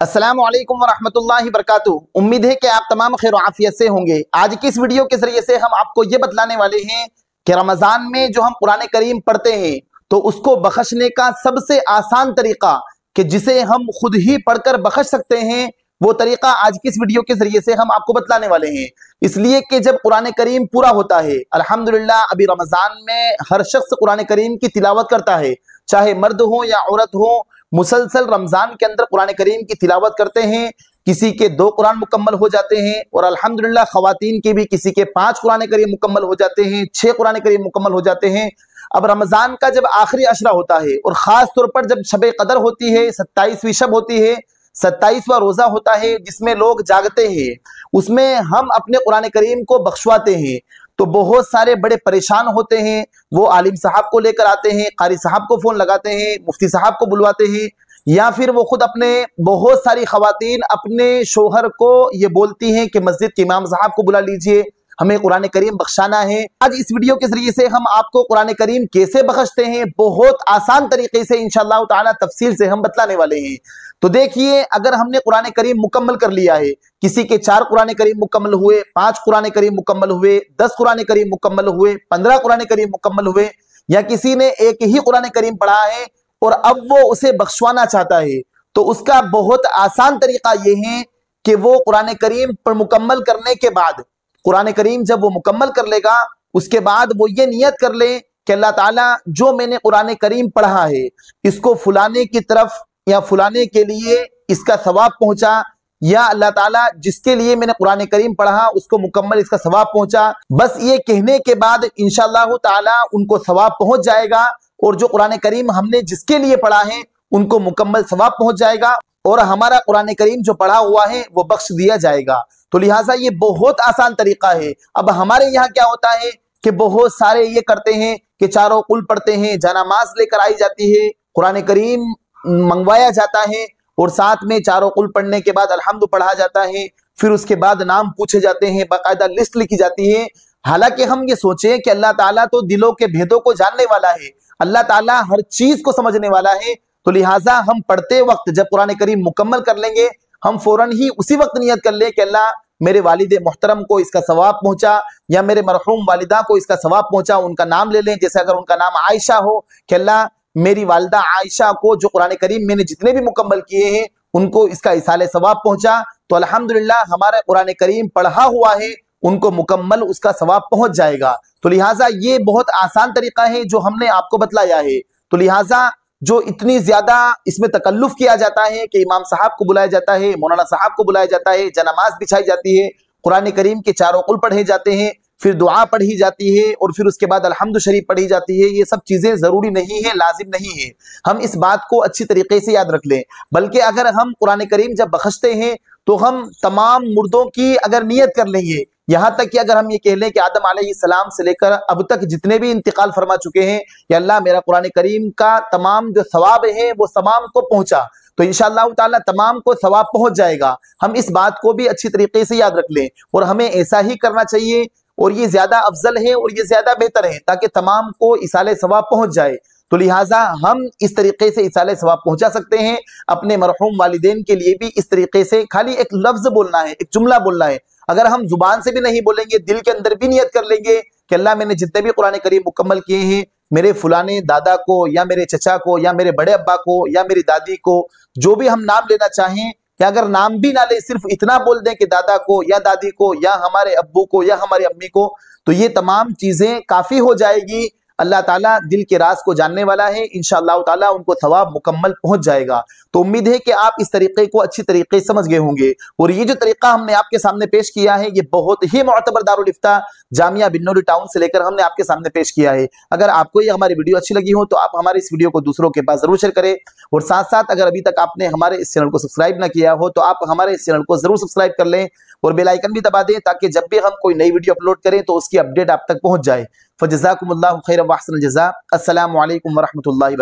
अस्सलामु अलैकुम वरहमतुल्लाहि वबरकातुहू। उम्मीद है कि आप तमाम खैर आफियत से होंगे। आज की इस वीडियो के जरिए से हम आपको ये बतलाने वाले हैं कि रमजान में जो हम कुरान करीम पढ़ते हैं तो उसको बख्शने का सबसे आसान तरीका कि जिसे हम खुद ही पढ़कर बख्श सकते हैं, वो तरीका आज की इस वीडियो के जरिए से हम आपको बतलाने वाले हैं। इसलिए कि जब कुरान करीम पूरा होता है, अल्हम्दुलिल्लाह अभी रमजान में हर शख्स कुरान करीम की तिलावत करता है, चाहे मर्द हो या औरत हो, मुसलसल रमजान के अंदर कुरान करीम की तिलावत करते हैं। किसी के 2 कुरान मुकम्मल हो जाते हैं और अल्हम्दुलिल्लाह खवातीन के भी किसी के 5 कुरान करीम मुकम्मल हो जाते हैं, 6 कुरान करीम मुकम्मल हो जाते हैं। अब रमजान का जब आखिरी अशरा होता है और खास तौर पर जब शब कदर होती है, 27वीं शब होती है, 27वां रोजा होता है जिसमें लोग जागते हैं, उसमें हम अपने कुरान करीम को बख्शवाते हैं तो बहुत सारे बड़े परेशान होते हैं। वो आलिम साहब को लेकर आते हैं, कारी साहब को फोन लगाते हैं, मुफ्ती साहब को बुलवाते हैं, या फिर वो खुद अपने बहुत सारी खवातीन अपने शोहर को ये बोलती हैं कि मस्जिद के इमाम साहब को बुला लीजिए, हमें कुरान करीम बख्शाना है। आज इस वीडियो के जरिए से हम आपको कुरान करीम कैसे बख्शते हैं बहुत आसान तरीके से इंशाअल्लाह ताला तफसील से हम बतलाने वाले हैं। तो देखिए, अगर हमने कुरान करीम मुकम्मल कर लिया है, किसी के 4 कुरान करीम मुकम्मल हुए, 5 कुरान करीम मुकम्मल हुए, 10 कुरान करीम मुकम्मल हुए, 15 कुरान करीम मुकम्मल हुए, या किसी ने एक ही कुरान करीम पढ़ा है और अब वो उसे बख्शवाना चाहता है, तो उसका बहुत आसान तरीका यह है कि वो कुरान करीम पर मुकम्मल करने के बाद, कुरान करीम जब वो मुकम्मल कर लेगा उसके बाद वो ये नियत कर ले कि अल्लाह ताला जो मैंने कुरान करीम पढ़ा है इसको फुलाने की तरफ या फुलाने के लिए इसका सवाब पहुंचा, या अल्लाह ताला जिसके लिए मैंने कुरान करीम पढ़ा उसको मुकम्मल इसका सवाब पहुंचा। बस ये कहने के बाद इंशाअल्लाह ताला उनको सवाब पहुंच जाएगा और जो कुरान करीम हमने जिसके लिए पढ़ा है उनको मुकम्मल सवाब पहुंच जाएगा और हमारा कुरान करीम जो पढ़ा हुआ है वो बख्श दिया जाएगा। तो लिहाजा ये बहुत आसान तरीका है। अब हमारे यहाँ क्या होता है कि बहुत सारे ये करते हैं कि चारों कुल पढ़ते हैं, जनामाज लेकर आई जाती है, कुरान करीम मंगवाया जाता है और साथ में चारों कुल पढ़ने के बाद अल्हम्दु पढ़ा जाता है, फिर उसके बाद नाम पूछे जाते हैं, बाकायदा लिस्ट लिखी जाती है। हालांकि हम ये सोचें कि अल्लाह ताला तो दिलों के भेदों को जानने वाला है, अल्लाह ताला हर चीज को समझने वाला है, तो लिहाजा हम पढ़ते वक्त जब कुरान करीम मुकम्मल कर लेंगे हम फौरन ही उसी वक्त नियत कर ले कि अल्लाह मेरे वालिद मोहतरम को इसका सवाब पहुंचा या मेरे मरहूम वालिदा को इसका सवाब पहुंचा। उनका नाम ले लें, जैसे अगर उनका नाम आयशा हो कि अल्लाह मेरी वालिदा आयशा को जो कुरान करीम मैंने जितने भी मुकम्मल किए हैं उनको इसका इसाले सवाब पहुंचा, तो अल्हम्दुलिल्लाह हमारा कुरान करीम पढ़ा हुआ है उनको मुकम्मल उसका सवाब पहुंच जाएगा। तो लिहाजा ये बहुत आसान तरीका है जो हमने आपको बतलाया है। तो लिहाजा जो इतनी ज्यादा इसमें तकल्लुफ किया जाता है कि इमाम साहब को बुलाया जाता है, मौलाना साहब को बुलाया जाता है, जनामाज बिछाई जाती है, कुरान करीम के चारों कुल पढ़े जाते हैं, फिर दुआ पढ़ी जाती है और फिर उसके बाद अल्हम्दु शरीफ पढ़ी जाती है, ये सब चीजें जरूरी नहीं है, लाजिम नहीं है। हम इस बात को अच्छी तरीके से याद रख लें। बल्कि अगर हम कुरान करीम जब बख्शते हैं तो हम तमाम मुर्दों की अगर नियत कर लेंगे, यहाँ तक कि अगर हम ये कह लें कि आदम अलैहिस्सलाम से लेकर अब तक जितने भी इंतकाल फरमा चुके हैं, या अल्लाह मेरा कुरान करीम का तमाम जो सवाब है वो तमाम को पहुंचा, तो इंशाअल्लाह ताला तमाम को सवाब पहुंच जाएगा। हम इस बात को भी अच्छी तरीके से याद रख लें और हमें ऐसा ही करना चाहिए और ये ज्यादा अफजल है और ये ज्यादा बेहतर है ताकि तमाम को इसाले सवाब पहुंच जाए। तो लिहाजा हम इस तरीके से इसाले सवाब पहुंचा सकते हैं। अपने मरहूम वालिदैन के लिए भी इस तरीके से खाली एक लफ्ज बोलना है, एक जुमला बोलना है। अगर हम जुबान से भी नहीं बोलेंगे, दिल के अंदर भी नियत कर लेंगे कि अल्लाह मैंने जितने भी कुरान करीम मुकम्मल किए हैं मेरे फुलाने दादा को या मेरे चचा को या मेरे बड़े अब्बा को या मेरी दादी को, जो भी हम नाम लेना चाहें, या अगर नाम भी ना ले सिर्फ इतना बोल दें कि दादा को या दादी को या हमारे अब्बू को या हमारी अम्मी को, तो ये तमाम चीजें काफी हो जाएगी। अल्लाह ताला दिल के राज को जानने वाला है, इंशाअल्लाह ताला उनको सवाब मुकम्मल पहुंच जाएगा। तो उम्मीद है कि आप इस तरीके को अच्छी तरीके से समझ गए होंगे और ये जो तरीका हमने आपके सामने पेश किया है ये बहुत ही मुअतबर दारुल इफ्ता जामिया बिन्नूरी टाउन से लेकर हमने आपके सामने पेश किया है। अगर आपको ये हमारी वीडियो अच्छी लगी हो तो आप हमारे इस वीडियो को दूसरों के पास जरूर शेयर करें और साथ साथ अगर अभी तक आपने हमारे इस चैनल को सब्सक्राइब ना किया हो तो आप हमारे इस चैनल को जरूर सब्सक्राइब कर लें और बेल आइकन भी दबा दें ताकि जब भी हम कोई नई वीडियो अपलोड करें तो उसकी अपडेट आप तक पहुंच जाए। फजज़ाकुमुल्लाहु खैरन व अहसनल जज़ा। अस्सलामु अलैकुम व रहमतुल्लाहि व बरकातुहू।